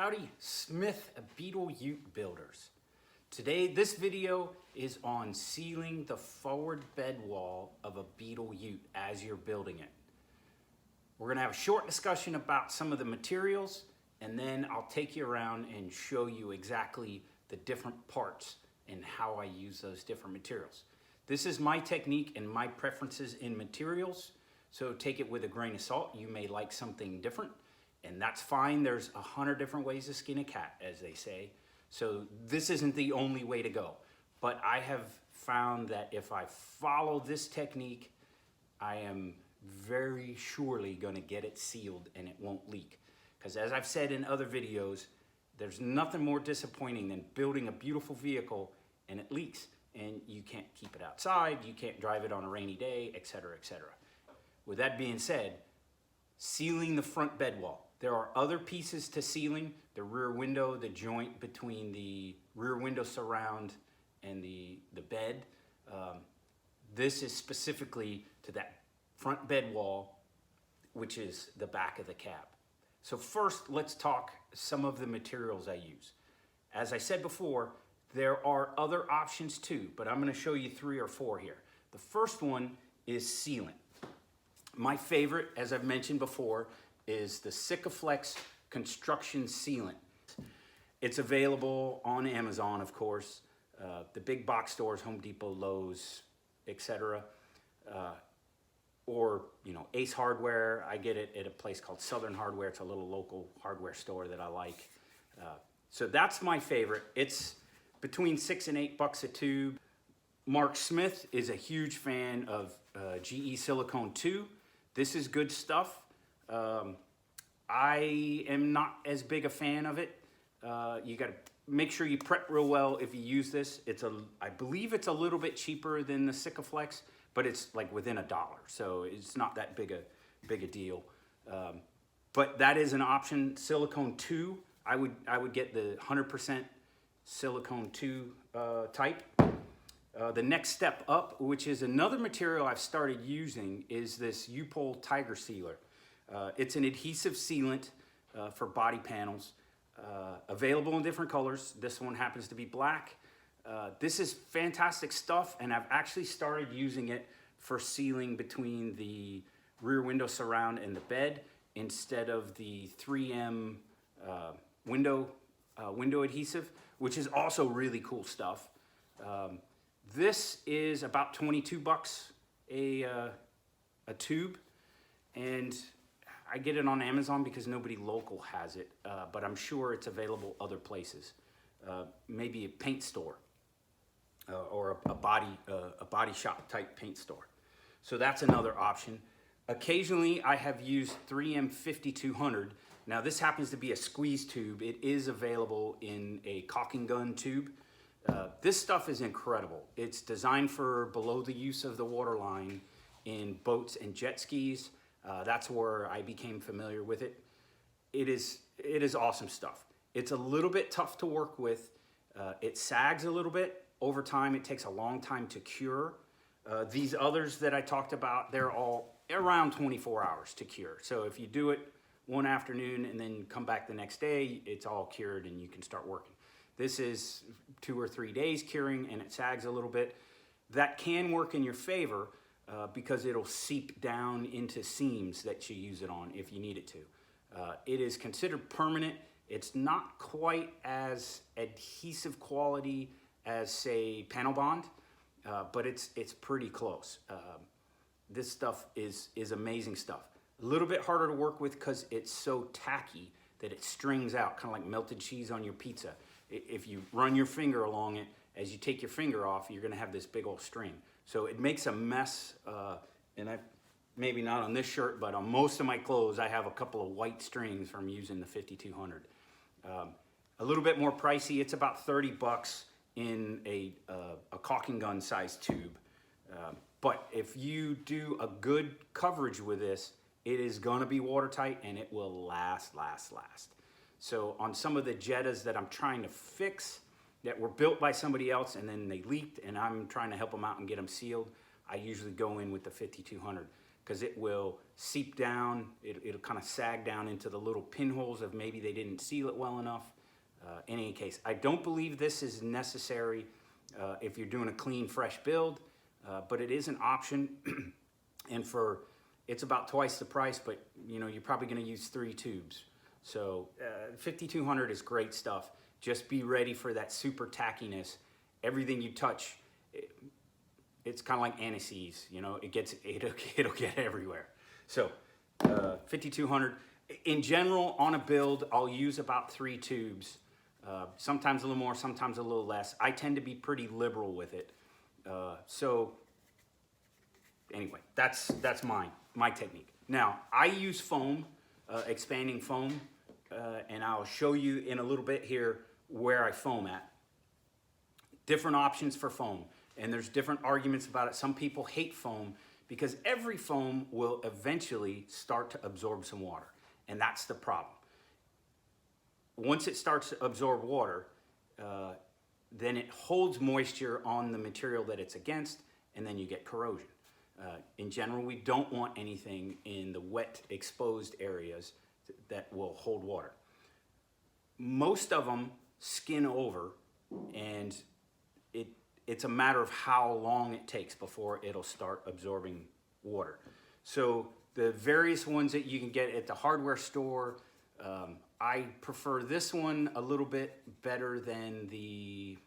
Howdy, Smyth Beetle Ute builders. Today, this video is on sealing the forward bed wall of a Beetle Ute as you're building it. We're gonna have a short discussion about some of the materials, and then I'll take you around and show you exactly the different parts and how I use those different materials. This is my technique and my preferences in materials, so take it with a grain of salt. You may like something different, and that's fine. There's 100 different ways to skin a cat, as they say. So this isn't the only way to go. But I have found that if I follow this technique, I am very surely gonna get it sealed and it won't leak. Because as I've said in other videos, there's nothing more disappointing than building a beautiful vehicle and it leaks and you can't keep it outside, you can't drive it on a rainy day, etc., etc. With that being said, sealing the front bed wall. There are other pieces to sealing, the rear window, the joint between the rear window surround and the bed. This is specifically to that front bed wall, which is the back of the cab. So first, let's talk some of the materials I use. As I said before, there are other options too, but I'm gonna show you 3 or 4 here. The first one is sealant. My favorite, as I've mentioned before, is the Sica construction sealant. It's available on Amazon, of course, the big box stores, Home Depot, Lowe's, etc. Or Ace Hardware. I get it at a place called Southern Hardware. It's a little local hardware store that I like. So that's my favorite. It's between $6 and $8 a tube. Mark Smith is a huge fan of GE Silicone 2. This is good stuff. I am not as big a fan of it. You got to make sure you prep real well if you use this. I believe it's a little bit cheaper than the Sica, but it's like within $1, so it's not that big a deal. But that is an option. Silicone 2, I would get the 100% Silicone 2 type. The next step up, which is another material I've started using, is this Upl Tiger Sealer. It's an adhesive sealant for body panels, available in different colors. This one happens to be black. This is fantastic stuff, and I've actually started using it for sealing between the rear window surround and the bed instead of the 3M window adhesive, which is also really cool stuff. This is about $22 a tube, and I get it on Amazon because nobody local has it, but I'm sure it's available other places, maybe a paint store or a body shop type paint store. So that's another option. Occasionally, I have used 3M 5200. Now this happens to be a squeeze tube. It is available in a caulking gun tube. This stuff is incredible. It's designed for below the use of the water line in boats and jet skis. That's where I became familiar with it. It is awesome stuff. It's a little bit tough to work with. It sags a little bit. Over time, it takes a long time to cure. These others that I talked about, they're all around 24 hours to cure. So if you do it one afternoon and then come back the next day, it's all cured and you can start working. This is 2 or 3 days curing and it sags a little bit. That can work in your favor because it'll seep down into seams that you use it on if you need it to. It is considered permanent. It's not quite as adhesive quality as, say, panel bond, but it's pretty close. This stuff is amazing stuff. A little bit harder to work with because it's so tacky that it strings out, kind of like melted cheese on your pizza. If you run your finger along it, as you take your finger off, you're gonna have this big old string. So it makes a mess, and maybe not on this shirt, but on most of my clothes, I have a couple of white strings from using the 5200. A little bit more pricey. It's about $30 in a caulking gun size tube. But if you do a good coverage with this, it is gonna be watertight and it will last. So on some of the Jettas that I'm trying to fix that were built by somebody else and then they leaked and I'm trying to help them out and get them sealed, I usually go in with the 5200 because it will seep down. It'll kind of sag down into the little pinholes of maybe they didn't seal it well enough. In any case, I don't believe this is necessary if you're doing a clean, fresh build, but it is an option. And it's about twice the price, but you're probably going to use 3 tubes. So 5200 is great stuff. Just be ready for that super tackiness. Everything you touch, it's kind of like anise. It'll get everywhere. So 5200. In general, on a build, I'll use about 3 tubes. Sometimes a little more, sometimes a little less. I tend to be pretty liberal with it. So anyway, that's my technique. Now, I use foam, expanding foam, and I'll show you in a little bit here where I foam at. Different options for foam, and there's different arguments about it. Some people hate foam because every foam will eventually start to absorb some water, and that's the problem. Once it starts to absorb water, then it holds moisture on the material that it's against, and then you get corrosion. In general, we don't want anything in the wet, exposed areas that will hold water. Most of them skin over, and it's a matter of how long it takes before it'll start absorbing water. So the various ones that you can get at the hardware store, I prefer this one a little bit better than the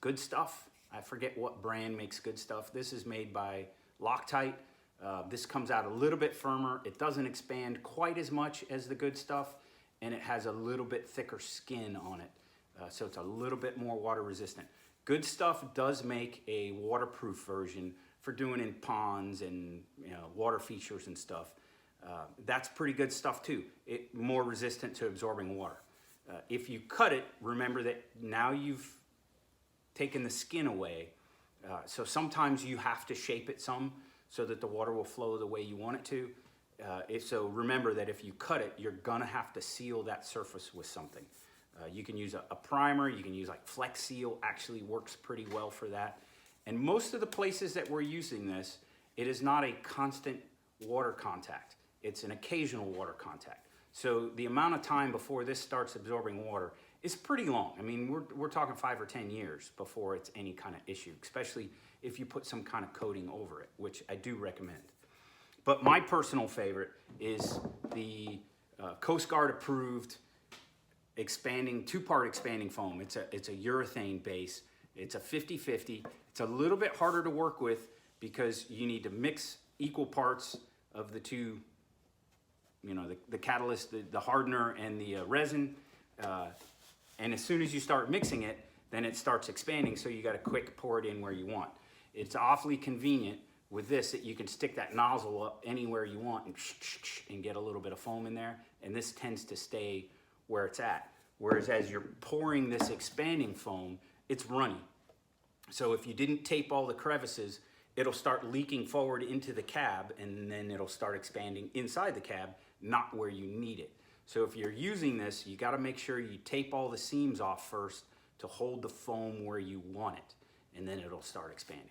Good Stuff. I forget what brand makes Good Stuff. This is made by Loctite. This comes out a little bit firmer. It doesn't expand quite as much as the Good Stuff, and it has a little bit thicker skin on it. So it's a little bit more water resistant. Good Stuff does make a waterproof version for doing in ponds and water features and stuff. That's pretty good stuff too. It's more resistant to absorbing water. If you cut it, remember that now you've taken the skin away. So sometimes you have to shape it some so that the water will flow the way you want it to. So remember that if you cut it, you're gonna have to seal that surface with something. You can use a primer, you can use like Flex Seal, actually works pretty well for that. And most of the places that we're using this, it is not a constant water contact. It's an occasional water contact. So the amount of time before this starts absorbing water is pretty long. I mean, we're talking 5 or 10 years before it's any kind of issue, especially if you put some kind of coating over it, which I do recommend. But my personal favorite is the Coast Guard approved expanding, 2-part expanding foam. It's a urethane base. It's a 50-50. It's a little bit harder to work with because you need to mix equal parts of the two, the catalyst, the hardener, and the resin. And as soon as you start mixing it, then it starts expanding, so you got to quick pour it in where you want. It's awfully convenient with this that you can stick that nozzle up anywhere you want and get a little bit of foam in there, and this tends to stay where it's at. Whereas as you're pouring this expanding foam, it's runny. So if you didn't tape all the crevices, it'll start leaking forward into the cab, and then it'll start expanding inside the cab, not where you need it. So if you're using this, you got to make sure you tape all the seams off first to hold the foam where you want it, and then it'll start expanding.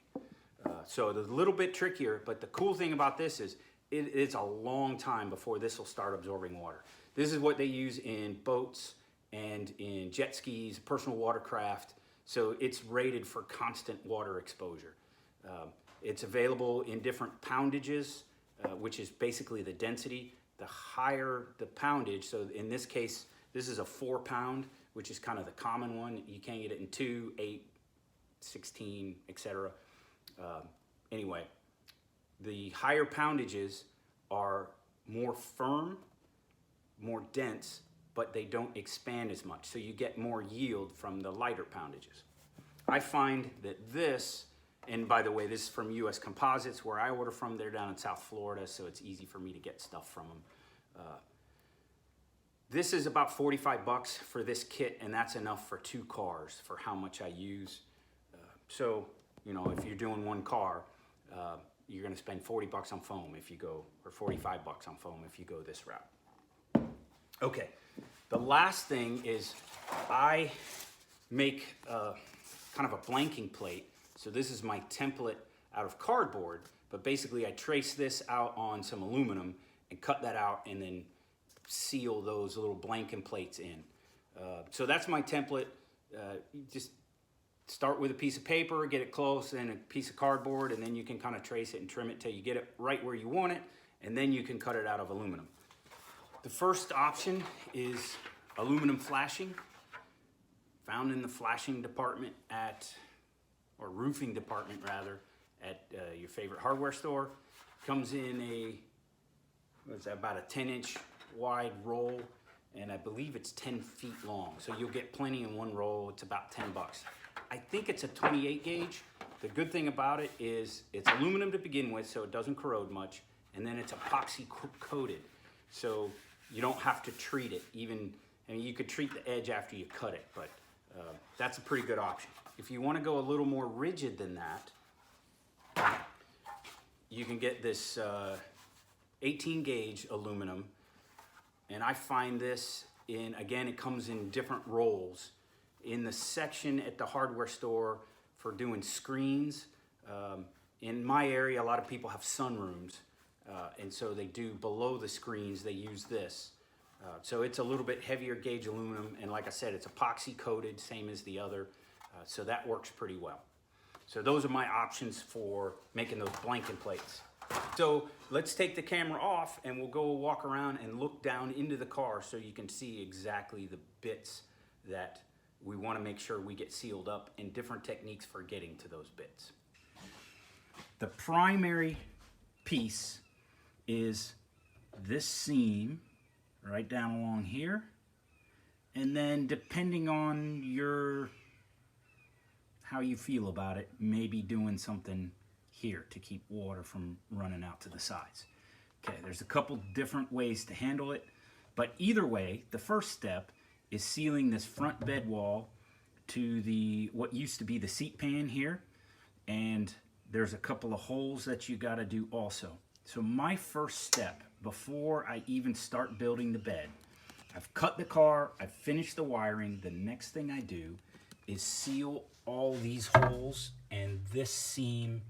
So it's a little bit trickier, but the cool thing about this is it's a long time before this will start absorbing water. This is what they use in boats and in jet skis, personal watercraft. So it's rated for constant water exposure. It's available in different poundages, which is basically the density. The higher the poundage, so in this case, this is a 4-pound, which is kind of the common one. You can get it in 2, 8, 16, etc. Anyway, the higher poundages are more firm, more dense, but they don't expand as much. So you get more yield from the lighter poundages. I find that this, and by the way, this is from US Composites, where I order from. They're down in South Florida, so it's easy for me to get stuff from them. This is about 45 bucks for this kit, and that's enough for 2 cars for how much I use. So, if you're doing 1 car, you're gonna spend 40 bucks on foam if you go, or 45 bucks on foam if you go this route. Okay, the last thing is I make kind of a blanking plate. So this is my template out of cardboard but basically I trace this out on some aluminum and cut that out and then seal those little blanking plates in. So that's my template. You just start with a piece of paper, get it close, and a piece of cardboard, and then you can kind of trace it and trim it till you get it right where you want it, and then you can cut it out of aluminum. The first option is aluminum flashing, found in the flashing department or roofing department rather, at your favorite hardware store. Comes in about a 10-inch wide roll, and I believe it's 10 feet long. So you'll get plenty in one roll. It's about 10 bucks. I think it's a 28 gauge. The good thing about it is it's aluminum to begin with, so it doesn't corrode much, and then it's epoxy coated. So you don't have to treat it. You could treat the edge after you cut it, but that's a pretty good option. If you want to go a little more rigid than that, you can get this 18 gauge aluminum, and I find this again, it comes in different rolls. In the section at the hardware store for doing screens, in my area, a lot of people have sunrooms, and so they do below the screens, they use this. So it's a little bit heavier gauge aluminum, and like I said, it's epoxy coated, same as the other, so that works pretty well. So those are my options for making those blanking plates. So let's take the camera off and we'll go walk around and look down into the car so you can see exactly the bits that we want to make sure we get sealed up and different techniques for getting to those bits. The primary piece is this seam right down along here, and then depending on how you feel about it, maybe doing something here to keep water from running out to the sides. Okay, there's a couple different ways to handle it, but either way, the first step is sealing this front bed wall to what used to be the seat pan here, and there's a couple of holes that you got to do also. So my first step before I even start building the bed, I've cut the car, I've finished the wiring. The next thing I do is seal all these holes and this seam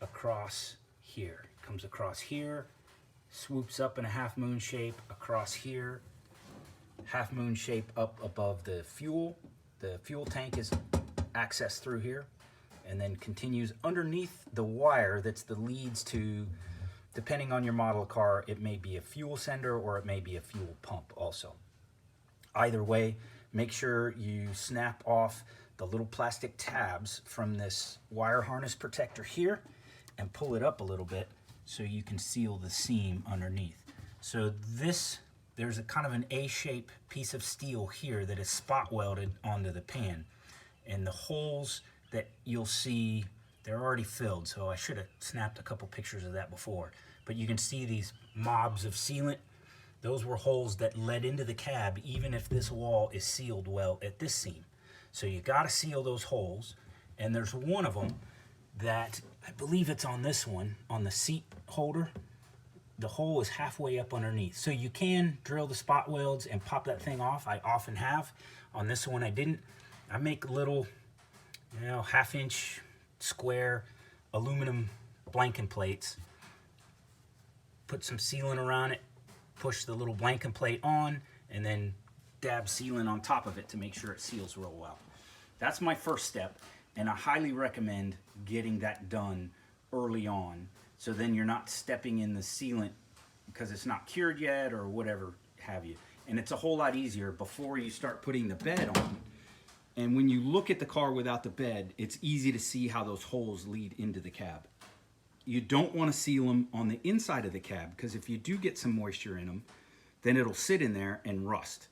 across here. It comes across here, swoops up in a half moon shape across here, half moon shape up above the fuel. The fuel tank is accessed through here, and then continues underneath the wire that's the leads to, depending on your model of car, it may be a fuel sender or it may be a fuel pump also. Either way, make sure you snap off the little plastic tabs from this wire harness protector here and pull it up a little bit so you can seal the seam underneath. So there's a kind of an A-shaped piece of steel here that is spot welded onto the pan, and the holes that you'll see, they're already filled, so I should have snapped a couple pictures of that before, but you can see these mobs of sealant. Those were holes that led into the cab even if this wall is sealed well at this seam. So you got to seal those holes, and there's one of them that I believe it's on this one, on the seat holder. The hole is halfway up underneath. So you can drill the spot welds and pop that thing off. I often have. On this one I didn't. I make little, half-inch square aluminum blanking plates. Put some sealant around it, push the little blanking plate on, and then dab sealant on top of it to make sure it seals real well. That's my first step, and I highly recommend getting that done early on, so then you're not stepping in the sealant because it's not cured yet or whatever have you. And it's a whole lot easier before you start putting the bed on. And when you look at the car without the bed, it's easy to see how those holes lead into the cab. You don't want to seal them on the inside of the cab, because if you do get some moisture in them, then it'll sit in there and rust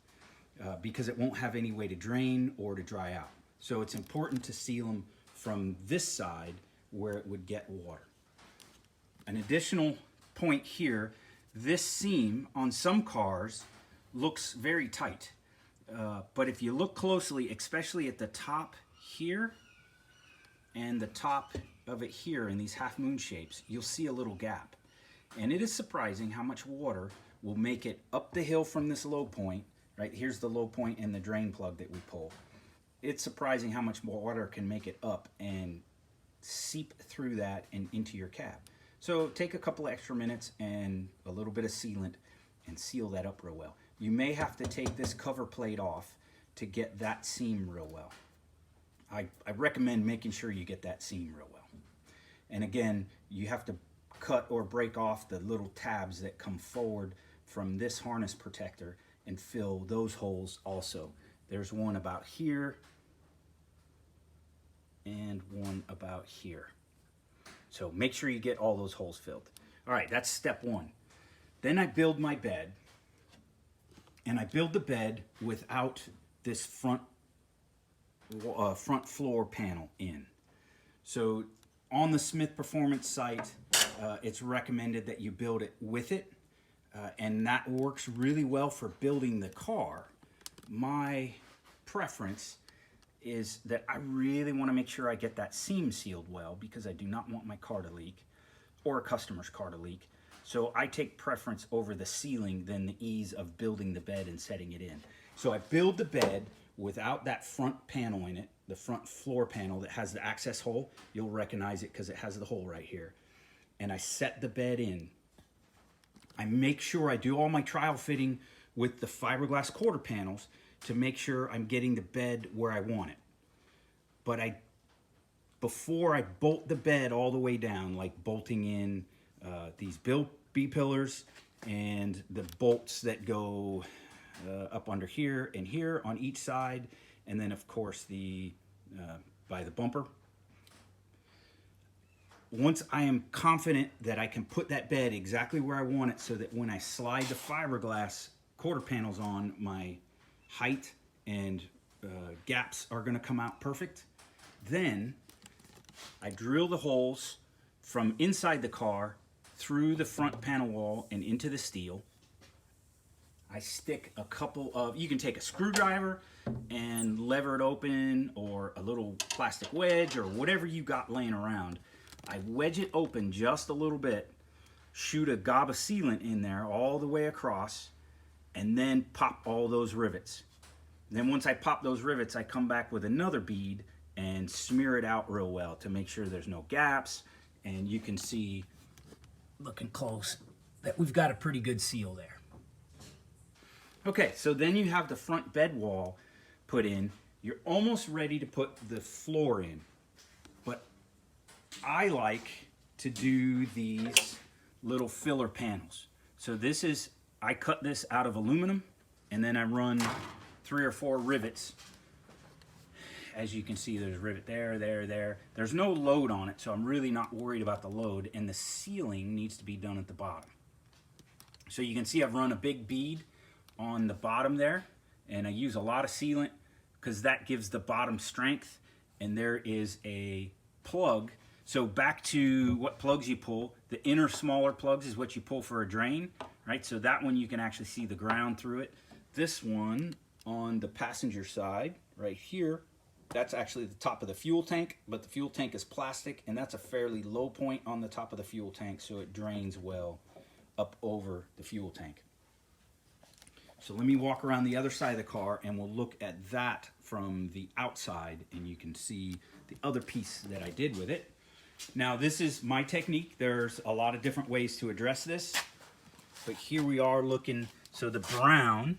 because it won't have any way to drain or to dry out. So it's important to seal them from this side where it would get water. An additional point here, this seam on some cars looks very tight. But if you look closely, especially at the top here and the top of it here in these half moon shapes, you'll see a little gap. And it is surprising how much water will make it up the hill from this low point, right? Here's the low point and the drain plug that we pull. It's surprising how much water can make it up and seep through that and into your cab. So take a couple extra minutes and a little bit of sealant and seal that up real well. You may have to take this cover plate off to get that seam real well. I recommend making sure you get that seam real well. And again, you have to cut or break off the little tabs that come forward from this harness protector and fill those holes also. There's one about here and one about here. So make sure you get all those holes filled. All right, that's step one. Then I build my bed, and I build the bed without this front floor panel in. So on the Smyth Performance site, it's recommended that you build it with it, and that works really well for building the car. My preference is that I really want to make sure I get that seam sealed well, because I do not want my car to leak or a customer's car to leak. So I take preference over the sealing than the ease of building the bed and setting it in. So I build the bed without that front panel in it, the front floor panel that has the access hole. You'll recognize it because it has the hole right here. And I set the bed in. I make sure I do all my trial fitting with the fiberglass quarter panels to make sure I'm getting the bed where I want it. But before I bolt the bed all the way down, like bolting in these B-pillars and the bolts that go up under here and here on each side, and then of course by the bumper. Once I am confident that I can put that bed exactly where I want it, so that when I slide the fiberglass quarter panels on, my height and gaps are going to come out perfect, then I drill the holes from inside the car through the front panel wall and into the steel. I stick a couple of, you can take a screwdriver and lever it open, or a little plastic wedge, or whatever you got laying around. I wedge it open just a little bit, shoot a gob of sealant in there all the way across, and then pop all those rivets. Then once I pop those rivets, I come back with another bead and smear it out real well to make sure there's no gaps. And you can see, looking close, that we've got a pretty good seal there. Okay, so then you have the front bed wall put in. You're almost ready to put the floor in. But I like to do these little filler panels. So this is, I cut this out of aluminum, and then I run 3 or 4 rivets. As you can see, there's a rivet there, there. There's no load on it, so I'm really not worried about the load, and the sealing needs to be done at the bottom. So you can see I've run a big bead on the bottom there, and I use a lot of sealant because that gives the bottom strength. And there is a plug. So back to what plugs you pull, the inner smaller plugs is what you pull for a drain, right? So that one you can actually see the ground through it. This one on the passenger side right here, that's actually the top of the fuel tank, but the fuel tank is plastic, and that's a fairly low point on the top of the fuel tank, so it drains well up over the fuel tank. So let me walk around the other side of the car, and we'll look at that from the outside, and you can see the other piece that I did with it. Now, this is my technique. There's a lot of different ways to address this, but here we are looking. So the brown,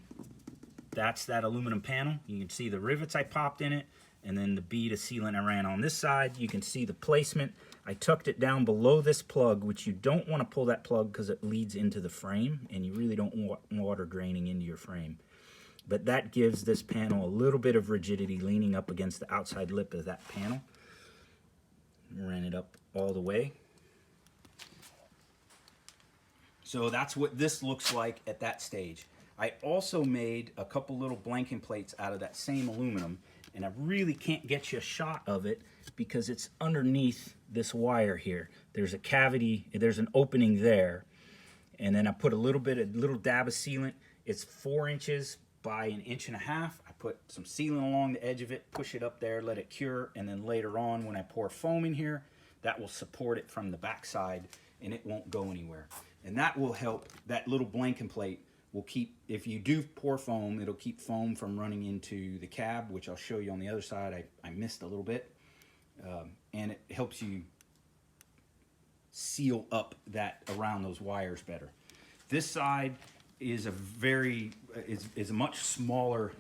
that's that aluminum panel. You can see the rivets I popped in it, and then the bead of sealant I ran on this side. You can see the placement. I tucked it down below this plug, which you don't want to pull that plug because it leads into the frame, and you really don't want water draining into your frame. But that gives this panel a little bit of rigidity leaning up against the outside lip of that panel. Ran it up all the way. So that's what this looks like at that stage. I also made a couple little blanking plates out of that same aluminum, and I really can't get you a shot of it because it's underneath this wire here. There's a cavity, there's an opening there, and then I put a little dab of sealant. It's 4 inches by 1.5 inches. I put some sealant along the edge of it, push it up there, let it cure, and then later on when I pour foam in here, that will support it from the backside and it won't go anywhere. And that will help, that little blanking plate will keep, if you do pour foam, it'll keep foam from running into the cab, which I'll show you on the other side. I missed a little bit. And it helps you seal up that around those wires better. This side is a is a much smaller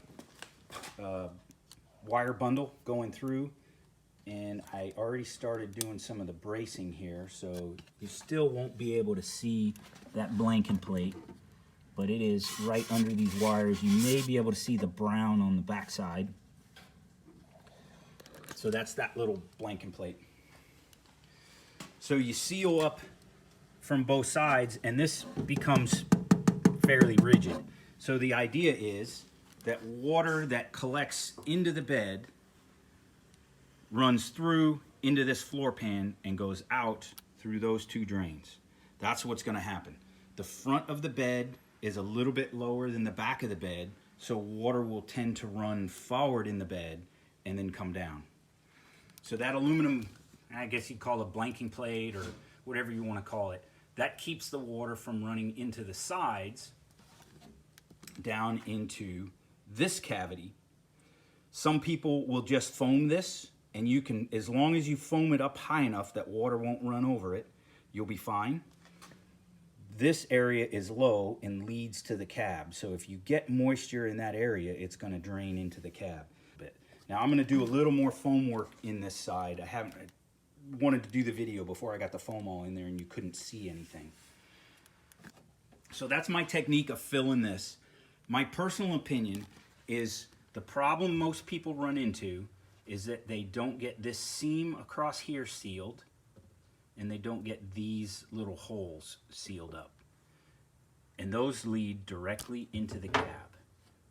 wire bundle going through, and I already started doing some of the bracing here, so you still won't be able to see that blanking plate, but it is right under these wires. You may be able to see the brown on the back side. So that's that little blanking plate. So you seal up from both sides, and this becomes fairly rigid. So the idea is that water that collects into the bed runs through into this floor pan and goes out through those two drains. That's what's going to happen. The front of the bed is a little bit lower than the back of the bed, so water will tend to run forward in the bed and then come down. So that aluminum, I guess you'd call it a blanking plate or whatever you want to call it, that keeps the water from running into the sides down into this cavity. Some people will just foam this, and you can, as long as you foam it up high enough that water won't run over it, you'll be fine. This area is low and leads to the cab, so if you get moisture in that area, it's going to drain into the cab. Now I'm going to do a little more foam work in this side. I wanted to do the video before I got the foam all in there and you couldn't see anything. So that's my technique of filling this. My personal opinion is the problem most people run into is that they don't get this seam across here sealed, and they don't get these little holes sealed up. And those lead directly into the cab.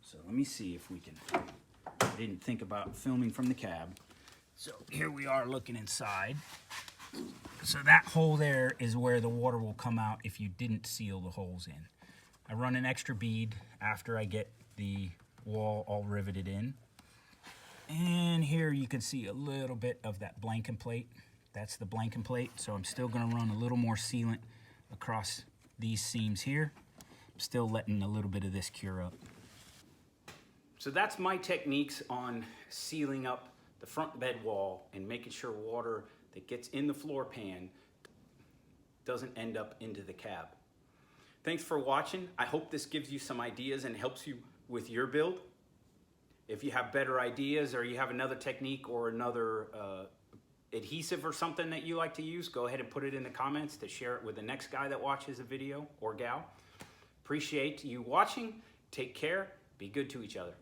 So let me see if we can, I didn't think about filming from the cab. So here we are looking inside. So that hole there is where the water will come out if you didn't seal the holes in. I run an extra bead after I get the wall all riveted in. And here you can see a little bit of that blanking plate. That's the blanking plate. So I'm still gonna run a little more sealant across these seams here. I'm still letting a little bit of this cure up. So that's my techniques on sealing up the front bed wall and making sure water that gets in the floor pan doesn't end up into the cab. Thanks for watching. I hope this gives you some ideas and helps you with your build. If you have better ideas or you have another technique or another adhesive or something that you like to use, go ahead and put it in the comments to share it with the next guy that watches the video or gal. Appreciate you watching. Take care. Be good to each other.